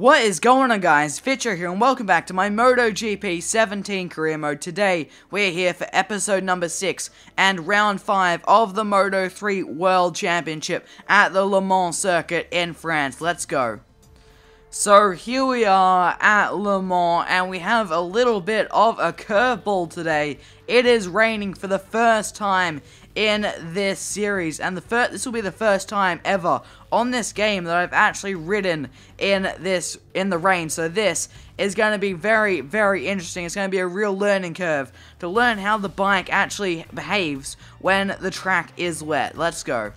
What is going on, guys? Fitcho here and welcome back to my MotoGP 17 career mode. Today we're here for episode number 6 and round 5 of the Moto3 World Championship at the Le Mans circuit in France. Let's go. So here we are at Le Mans and we have a little bit of a curveball today. It is raining for the first time in this series, and this will be the first time ever on this game that I've actually ridden in the rain. So this is going to be very, very interesting. It's going to be a real learning curve to learn how the bike actually behaves when the track is wet. Let's go.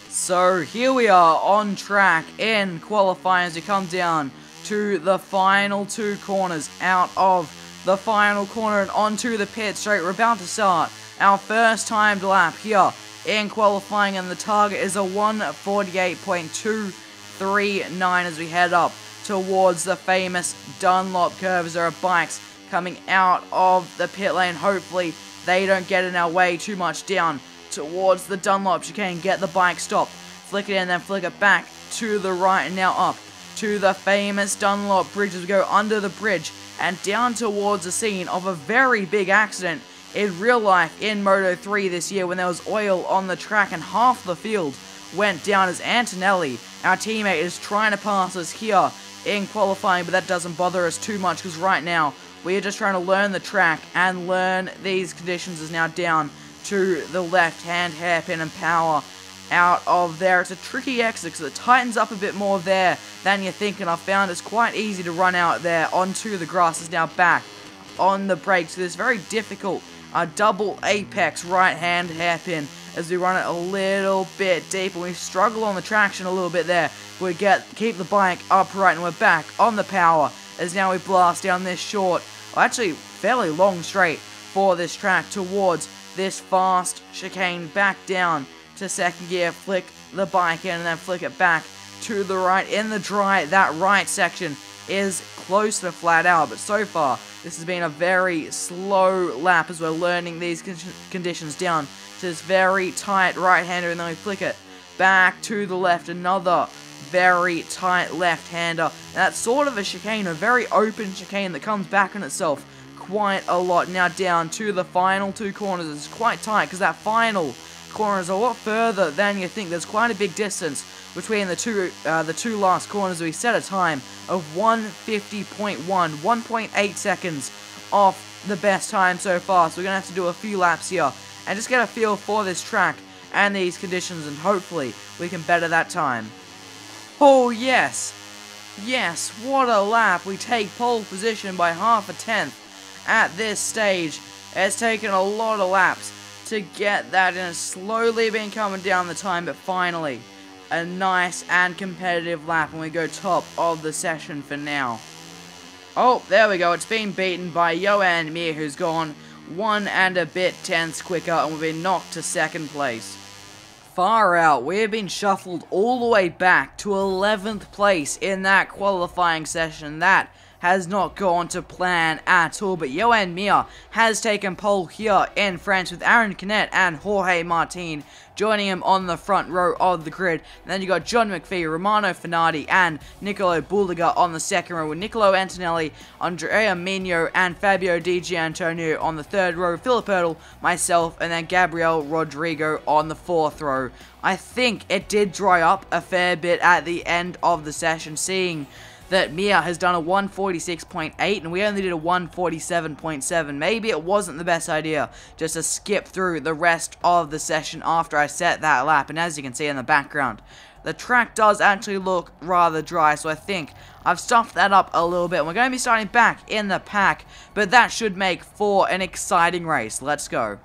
So here we are on track in qualifying as we come down to the final two corners out of the final corner and onto the pit straight. We're about to start our first timed lap here in qualifying, and the target is a 1:48.239 as we head up towards the famous Dunlop curve. There are bikes coming out of the pit lane. Hopefully they don't get in our way too much down towards the Dunlop chicane. Get the bike stopped, flick it in, then flick it back to the right, and now up to the famous Dunlop bridge as we go under the bridge and down towards the scene of a very big accident in real life in Moto3 this year, when there was oil on the track and half the field went down as Antonelli, our teammate, is trying to pass us here in qualifying, but that doesn't bother us too much because right now we are just trying to learn the track and learn these conditions. Is now down to the left-hand hairpin and power out of there. It's a tricky exit because it tightens up a bit more there than you think, and I found it's quite easy to run out there onto the grass. Is now back on the brakes. So this very difficult double apex right-hand hairpin as we run it a little bit deep, and we struggle on the traction a little bit there. We keep the bike upright, and we're back on the power as now we blast down this short, actually fairly long straight for this track towards this fast chicane, back down to second gear, flick the bike in and then flick it back to the right in the dry. That right section is close to flat out, but so far this has been a very slow lap as we're learning these conditions down to this very tight right-hander, and then we flick it back to the left, another very tight left-hander. That's sort of a chicane, a very open chicane that comes back on itself quite a lot. Now down to the final two corners. It's quite tight because that final corner is a lot further than you think. There's quite a big distance between the two last corners. We set a time of 1:50.1, 1.8 seconds off the best time so far. So we're gonna have to do a few laps here and just get a feel for this track and these conditions, and hopefully we can better that time. Oh yes, yes, what a lap! We take pole position by half a tenth at this stage. It's taken a lot of laps to get that, and it's slowly been coming down the time, but finally a nice and competitive lap, and we go top of the session for now. Oh, there we go. It's been beaten by Johan Mir, who's gone 1 and a bit tenths quicker, and we've been knocked to second place. Far out. We have been shuffled all the way back to 11th place in that qualifying session. That has not gone to plan at all, but Johan Mir has taken pole here in France with Aaron Canet and Jorge Martin joining him on the front row of the grid. And then you got John McPhee, Romano Finardi, and Nicolo Bulliga on the second row, with Nicolo Antonelli, Andrea Migno, and Fabio Di Gianantonio on the third row, Philip Ertl, myself, and then Gabriel Rodrigo on the fourth row. I think it did dry up a fair bit at the end of the session, seeing that Mir has done a 1:46.8 and we only did a 1:47.7. Maybe it wasn't the best idea just to skip through the rest of the session after I set that lap. And as you can see in the background, the track does actually look rather dry, so I think I've stuffed that up a little bit. We're going to be starting back in the pack, but that should make for an exciting race. Let's go.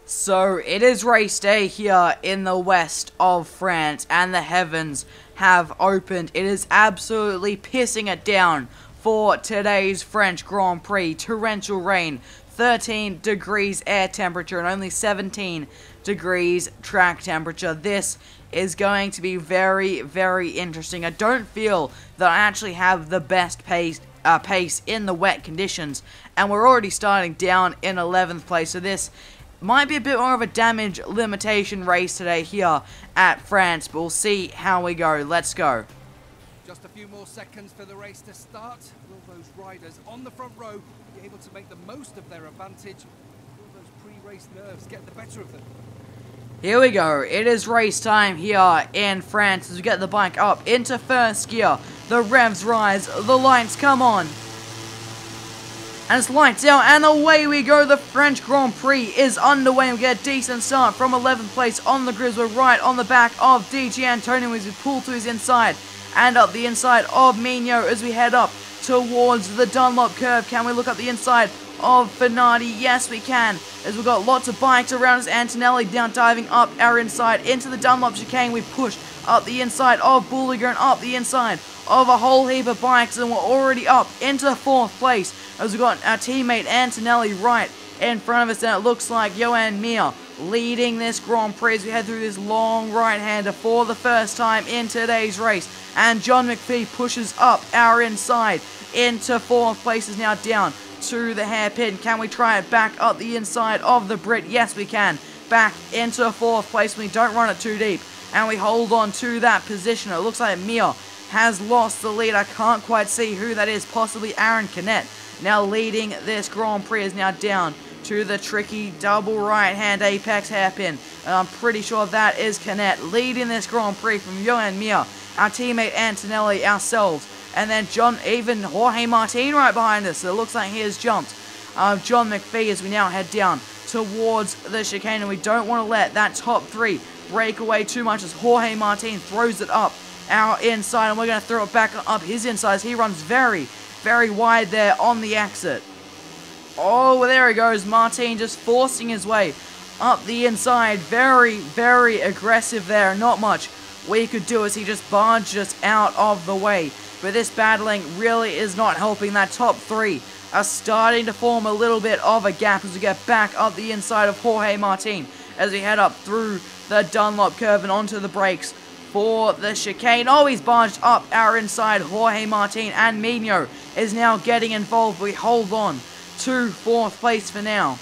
So it is race day here in the west of France, and the heavens have opened. It is absolutely pissing it down for today's French Grand Prix. Torrential rain, 13 degrees air temperature, and only 17 degrees track temperature. This is going to be very, very interesting. I don't feel that I actually have the best pace in the wet conditions, and we're already starting down in 11th place, so this might be a bit more of a damage limitation race today here at France, but we'll see how we go. Let's go. Just a few few more seconds for the race to start. Will those riders on the front row be able to make the most of their advantage? Will those pre-race nerves get the better of them? Here we go. It is race time here in France as we get the bike up into first gear. The revs rise. The lights come on. And it's lights out, and away we go. The French Grand Prix is underway, and we get a decent start from 11th place on the grid. We're right on the back of DG Antonio as we pull to his inside, and up the inside of Mignot as we head up towards the Dunlop curve. Can we look up the inside of Bernardi? Yes, we can, as we've got lots of bikes around us. Antonelli down diving up our inside into the Dunlop chicane. We push up the inside of Bulliger and up the inside of a whole heap of bikes, and we're already up into 4th place as we've got our teammate Antonelli right in front of us, and it looks like Johan Mir leading this Grand Prix as we head through this long right-hander for the first time in today's race. And John McPhee pushes up our inside into 4th place, is now down to the hairpin. Can we try it back up the inside of the Brit? Yes, we can. Back into 4th place. We don't run it too deep, and we hold on to that position. It looks like Mir has lost the lead. I can't quite see who that is. Possibly Aaron Canet. Now leading this Grand Prix is now down to the tricky double right-hand apex hairpin. And I'm pretty sure that is Canet leading this Grand Prix from Johan Mir, our teammate Antonelli, ourselves, and then even Jorge Martin right behind us. So it looks like he has jumped John McPhee as we now head down towards the chicane, and we don't want to let that top 3 break away too much as Jorge Martin throws it up our inside, and we're going to throw it back up his inside as he runs very, very wide there on the exit. Oh, there he goes. Martin just forcing his way up the inside. Very, very aggressive there. Not much we could do as he just barged us out of the way. But this battling really is not helping. That top 3 are starting to form a little bit of a gap as we get back up the inside of Jorge Martin as we head up through the Dunlop curve and onto the brakes for the chicane. Oh, he's barged up our inside. Jorge Martin and Mignot is now getting involved. We hold on to 4th place for now.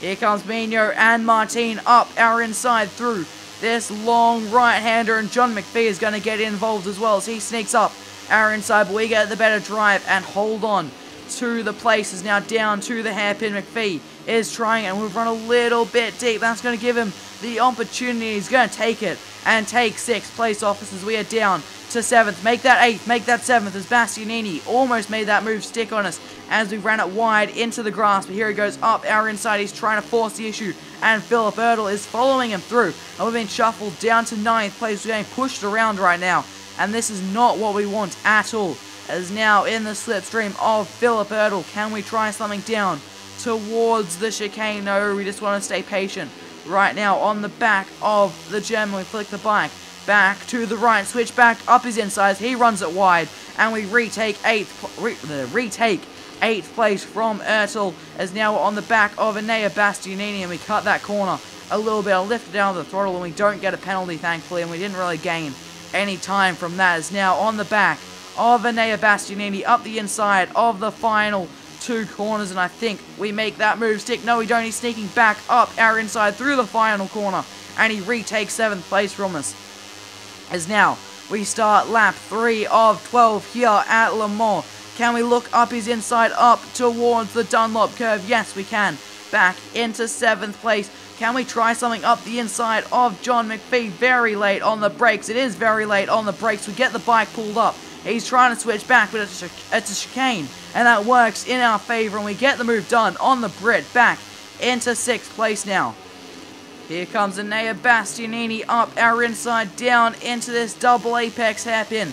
Here comes Mignot and Martin up our inside through this long right-hander, and John McPhee is going to get involved as well as he sneaks up our inside, but we get the better drive and hold on to the places. Now down to the hairpin. McPhee is trying, and we've run a little bit deep. That's going to give him the opportunity. He's going to take it and take 6th place off us as we are down to 7th. Make that 8th, make that 7th as Bastianini almost made that move stick on us as we ran it wide into the grass. But here he goes up our inside. He's trying to force the issue, and Philip Erdl is following him through. And we've been shuffled down to 9th place. We're getting pushed around right now, and this is not what we want at all. As now in the slipstream of Philip Erdl. Can we try something down towards the chicane? No, we just want to stay patient. Right now on the back of the German, we flick the bike back to the right, switch back up his insides. He runs it wide, and we retake 8th place from Ertl, as now we're on the back of Enea Bastianini, and we cut that corner a little bit. I lifted down the throttle, and we don't get a penalty, thankfully, and we didn't really gain any time from that. As now on the back of Enea Bastianini up the inside of the final 2 corners, and I think we make that move stick. No, we don't. He's sneaking back up our inside through the final corner, and he retakes 7th place from us. As now we start lap 3 of 12 here at Le Mans. Can we look up his inside up towards the Dunlop curve? Yes, we can. Back into 7th place. Can we try something up the inside of John McPhee? Very late on the brakes. It is very late on the brakes. We get the bike pulled up. He's trying to switch back, but it's a chicane, and that works in our favor, and we get the move done on the Brit. Back into 6th place now. Here comes Enea Bastianini up our inside, down into this double apex hairpin,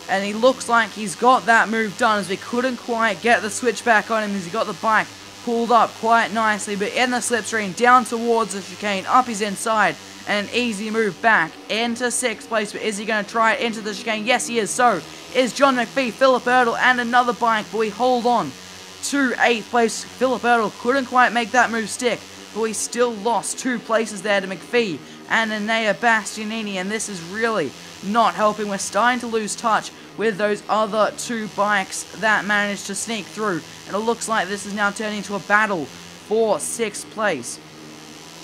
and he looks like he's got that move done, as we couldn't quite get the switch back on him as he got the bike pulled up quite nicely, but in the slipstream down towards the chicane, up his inside, and an easy move back into 6th place. But is he going to try it into the chicane? Yes, he is. So is John McPhee, Philip Erdl, and another bike, but we hold on to 8th place. Philip Erdl couldn't quite make that move stick, but we still lost 2 places there to McPhee and Enea Bastianini, and this is really not helping. We're starting to lose touch with those other 2 bikes that managed to sneak through, and it looks like this is now turning into a battle for 6th place.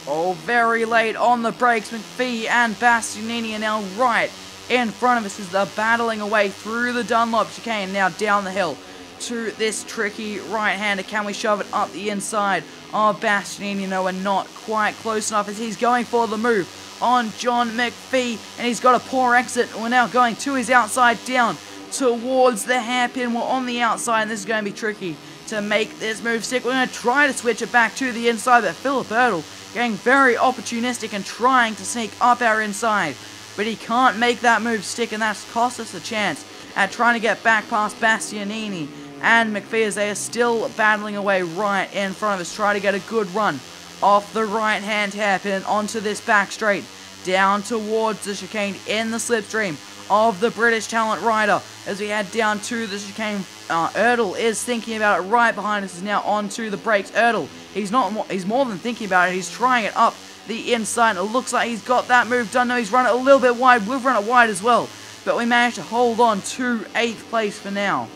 Oh, very late on the brakes. McPhee and Bastianini are now right in front of us as they're battling away through the Dunlop chicane, now down the hill to this tricky right-hander. Can we shove it up the inside of Bastianini? No, we're not quite close enough as he's going for the move on John McPhee, and he's got a poor exit. We're now going to his outside down towards the hairpin. We're on the outside, and this is going to be tricky to make this move stick. We're going to try to switch it back to the inside, but Philip Ertl getting very opportunistic and trying to sneak up our inside, but he can't make that move stick, and that's cost us a chance at trying to get back past Bastianini and McPhee as they are still battling away right in front of us. Try to get a good run off the right-hand hairpin onto this back straight, down towards the chicane in the slipstream of the British talent rider as we head down to the chicane. Ertl is thinking about it right behind us, is now onto the brakes. Ertl, he's more than thinking about it, he's trying it up the inside, and it looks like he's got that move done. No, he's run it a little bit wide, we've run it wide as well, but we managed to hold on to 8th place for now.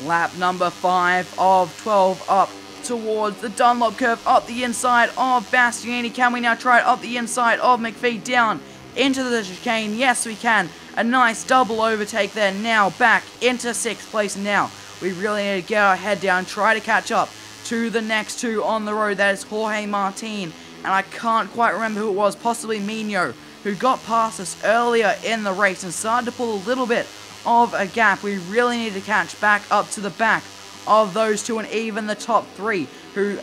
Lap number 5 of 12 up towards the Dunlop curve, up the inside of Bastianini. Can we now try it up the inside of McPhee, down into the chicane? Yes, we can. A nice double overtake there. Now back into 6th place. Now we really need to get our head down, try to catch up to the next two on the road. That is Jorge Martin, and I can't quite remember who it was, possibly Mino, who got past us earlier in the race and started to pull a little bit of a gap. We really need to catch back up to the back of those two, and even the top 3, who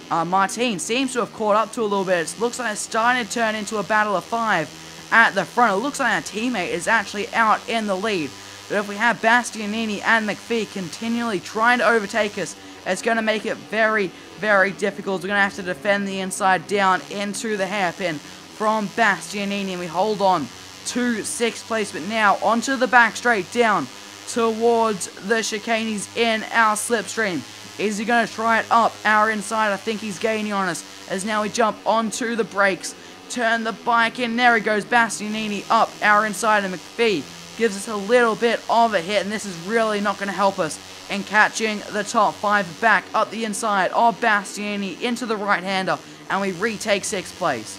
Martin seems to have caught up to a little bit. It looks like it's starting to turn into a battle of 5 at the front. It looks like our teammate is actually out in the lead, but if we have Bastianini and McPhee continually trying to overtake us, it's going to make it very, very difficult. We're going to have to defend the inside down into the hairpin from Bastianini, and we hold on to 6th place, but now onto the back straight down towards the chicane. He's in our slipstream. Is he going to try it up our inside? I think he's gaining on us as now we jump onto the brakes, turn the bike in. There he goes, Bastianini up our inside, and McPhee gives us a little bit of a hit, and this is really not going to help us in catching the top 5. Back up the inside of Bastianini into the right-hander, and we retake 6th place.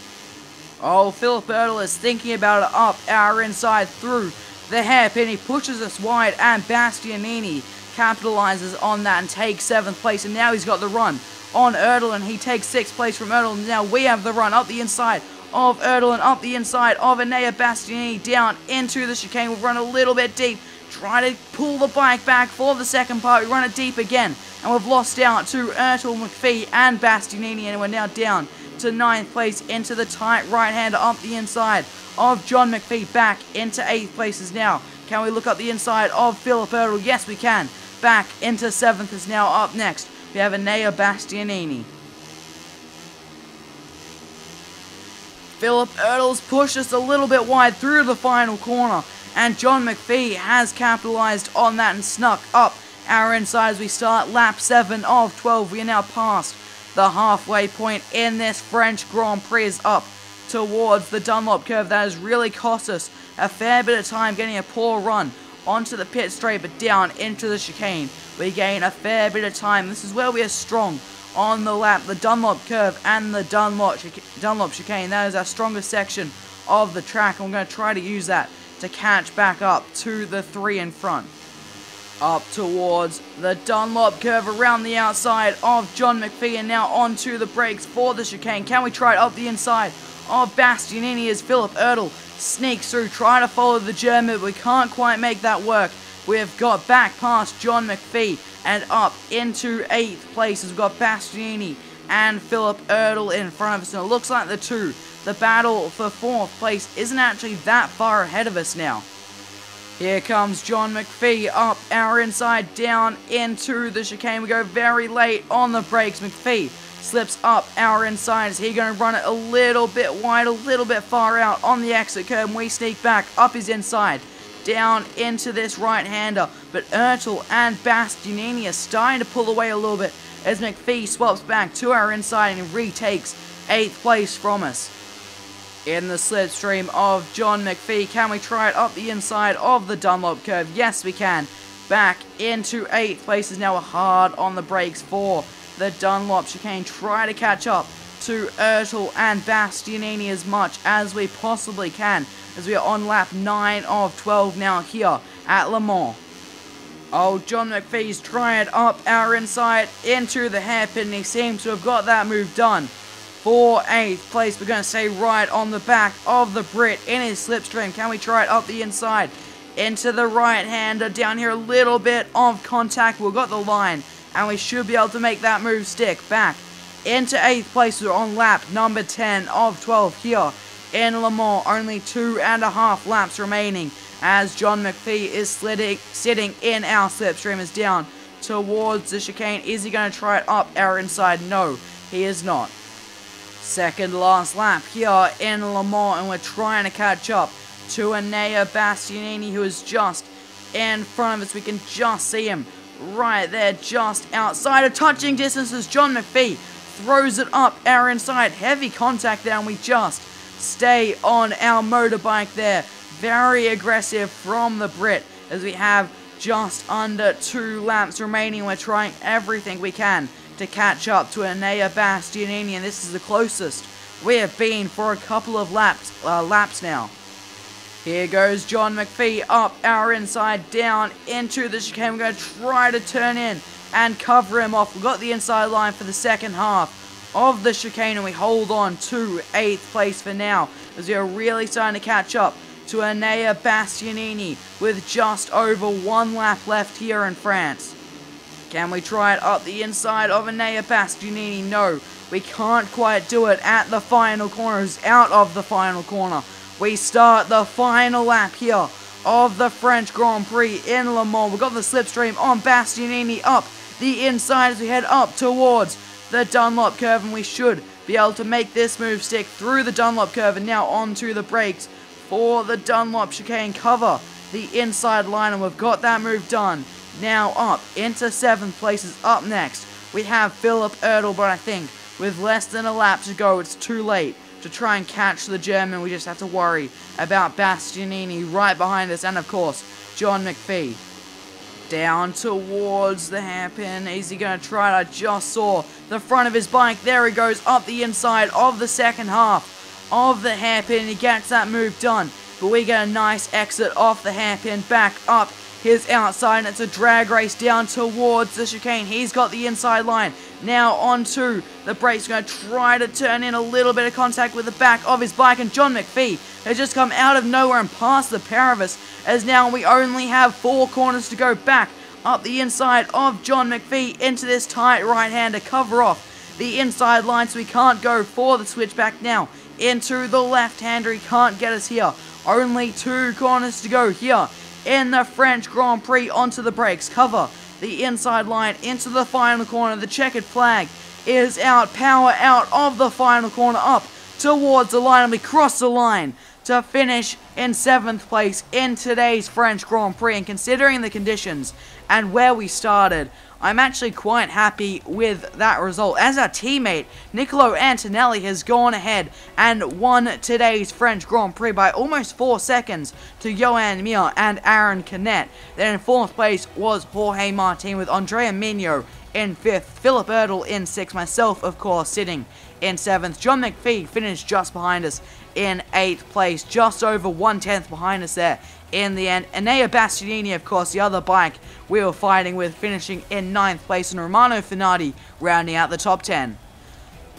Oh, Philip Ertl is thinking about it up our inside through the hairpin. He pushes us wide, and Bastianini capitalizes on that and takes 7th place, and now he's got the run on Ertl, and he takes 6th place from Ertl. And now we have the run up the inside of Ertl and up the inside of Enea Bastianini down into the chicane. We've run a little bit deep, try to pull the bike back for the second part. We run it deep again, and we've lost out to Ertl, McPhee, and Bastianini, and we're now down to 9th place into the tight right-hander up the inside of John McPhee. Back into 8th places now. Can we look up the inside of Philip Ertl? Yes, we can. Back into 7th is now up next. We have Enea Bastianini. Philip Ertl's pushed us a little bit wide through the final corner, and John McPhee has capitalized on that and snuck up our inside as we start lap 7 of 12. We are now past the halfway point in this French Grand Prix, is up towards the Dunlop curve. That has really cost us a fair bit of time getting a poor run onto the pit straight, but down into the chicane we gain a fair bit of time. This is where we are strong on the lap, the Dunlop curve and the Dunlop chicane. That is our strongest section of the track, and we're going to try to use that to catch back up to the 3 in front. Up towards the Dunlop curve around the outside of John McPhee, and now onto the brakes for the chicane. Can we try it up the inside of Bastianini as Philip Ertl sneaks through, trying to follow the German, but we can't quite make that work. We've got back past John McPhee and up into 8th place as we've got Bastianini and Philip Ertl in front of us. And it looks like the battle for 4th place isn't actually that far ahead of us now. Here comes John McPhee up our inside, down into the chicane. We go very late on the brakes. McPhee slips up our inside. Is he going to run it a little bit wide, a little bit far out on the exit curve? And we sneak back up his inside, down into this right-hander. But Ertl and Bastianini are starting to pull away a little bit as McPhee swaps back to our inside and retakes 8th place from us. In the slipstream of John McPhee, can we try it up the inside of the Dunlop curve? Yes, we can. Back into 8th place is now hard on the brakes for the Dunlop chicane. Try to catch up to Ertl and Bastianini as much as we possibly can, as we are on lap 9 of 12 now here at Le Mans. Oh, John McPhee's trying up our inside into the hairpin, and he seems to have got that move done. For 8th place, we're going to say right on the back of the Brit in his slipstream. Can we try it up the inside into the right-hander? Down here, a little bit of contact. We've got the line, and we should be able to make that move stick. Back into 8th place. We're on lap number 10 of 12 here in Le Mans. Only 2.5 laps remaining, as John McPhee is sitting in our slipstream, is down towards the chicane. Is he going to try it up our inside? No, he is not. Second last lap here in Le Mans, and we're trying to catch up to Enea Bastianini, who is just in front of us. We can just see him right there, just outside of touching distance, as John McPhee throws it up our inside. Heavy contact there, and we just stay on our motorbike there. Very aggressive from the Brit, as we have just under 2 laps remaining. We're trying everything we can to catch up to Enea Bastianini, and this is the closest we have been for a couple of laps now. Here goes John McPhee up our inside, down into the chicane. We're going to try to turn in and cover him off. We've got the inside line for the second half of the chicane, and we hold on to 8th place for now, as we are really starting to catch up to Enea Bastianini with just over 1 lap left here in France. Can we try it up the inside of Enea Bastianini? No, we can't quite do it at the final corners. Out of the final corner, we start the final lap here of the French Grand Prix in Le Mans. We've got the slipstream on Bastianini up the inside as we head up towards the Dunlop curve, and we should be able to make this move stick through the Dunlop curve, and now onto the brakes for the Dunlop chicane. Cover the inside line, and we've got that move done. Now up into 7th place. Is up next. We have Philip Ertl, but I think with less than a lap to go, it's too late to try and catch the German. We just have to worry about Bastianini right behind us, and of course, John McPhee. Down towards the hairpin. Is he going to try it? I just saw the front of his bike. There he goes, up the inside of the second half of the hairpin. He gets that move done, but we get a nice exit off the hairpin, back up his outside, and it's a drag race down towards the chicane. He's got the inside line. Now onto the brakes. Going to try to turn in, a little bit of contact with the back of his bike, and John McPhee has just come out of nowhere and passed the pair of us, as now we only have 4 corners to go. Back up the inside of John McPhee into this tight right-hander. Cover off the inside line, so we can't go for the switchback now. Into the left-hander. He can't get us here. Only 2 corners to go here in the French Grand Prix. Onto the brakes. Cover the inside line into the final corner. The checkered flag is out. Power out of the final corner, up towards the line, and we cross the line to finish in 7th place in today's French Grand Prix. And considering the conditions and where we started, I'm actually quite happy with that result, as our teammate Niccolo Antonelli has gone ahead and won today's French Grand Prix by almost 4 seconds to Joan Mir and Aaron Canet. Then in 4th place was Jorge Martin, with Andrea Migno in 5th, Philip Ertl in 6th, myself of course sitting in 7th. John McPhee finished just behind us in 8th place, just over 1/10 behind us there in the end. Enea Bastianini, of course, the other bike we were fighting with, finishing in 9th place, and Romano Finardi rounding out the top 10.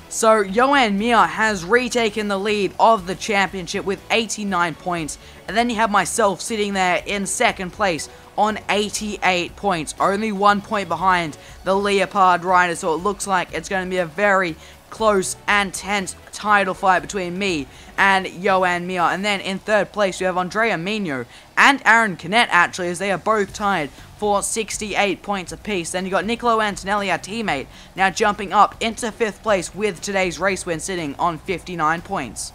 So Joan Mir has retaken the lead of the championship with 89 points, and then you have myself sitting there in 2nd place on 88 points, only 1 point behind the Leopard rider. So it looks like it's going to be a very close and tense title fight between me and Joan Mir. And then in 3rd place we have Andrea Migno and Aaron Canet, actually, as they are both tied for 68 points apiece. Then you got Niccolo Antonelli, our teammate, now jumping up into 5th place with today's race win, sitting on 59 points.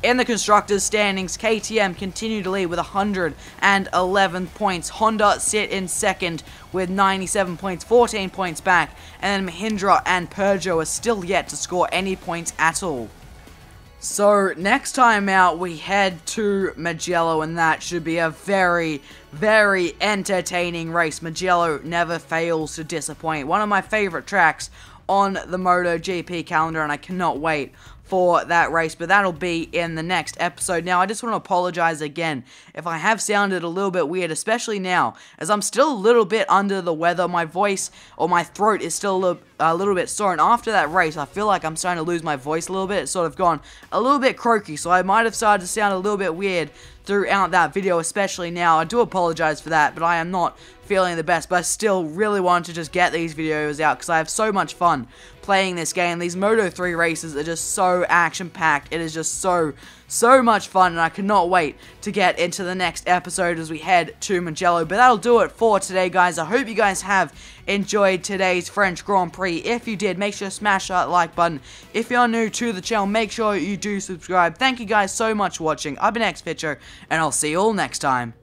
In the Constructors' standings, KTM continue to lead with 111 points. Honda sit in 2nd with 97 points, 14 points back. And then Mahindra and Peugeot are still yet to score any points at all. So, next time out, we head to Mugello, and that should be a very, very entertaining race. Mugello never fails to disappoint. One of my favorite tracks on the MotoGP calendar, and I cannot wait for that race, but that'll be in the next episode. Now, I just want to apologize again if I have sounded a little bit weird, especially now, as I'm still a little bit under the weather. My voice, or my throat, is still a little bit sore, and after that race, I feel like I'm starting to lose my voice a little bit. It's sort of gone a little bit croaky, so I might have started to sound a little bit weird throughout that video, especially now. I do apologize for that, but I am not feeling the best, but I still really want to just get these videos out because I have so much fun playing this game. These Moto3 races are just so action-packed. It is just so much fun, and I cannot wait to get into the next episode as we head to Mugello. But that'll do it for today, guys. I hope you guys have enjoyed today's French Grand Prix. If you did, make sure to smash that like button. If you're new to the channel, make sure you do subscribe. Thank you guys so much for watching. I've been Fitcho, and I'll see you all next time.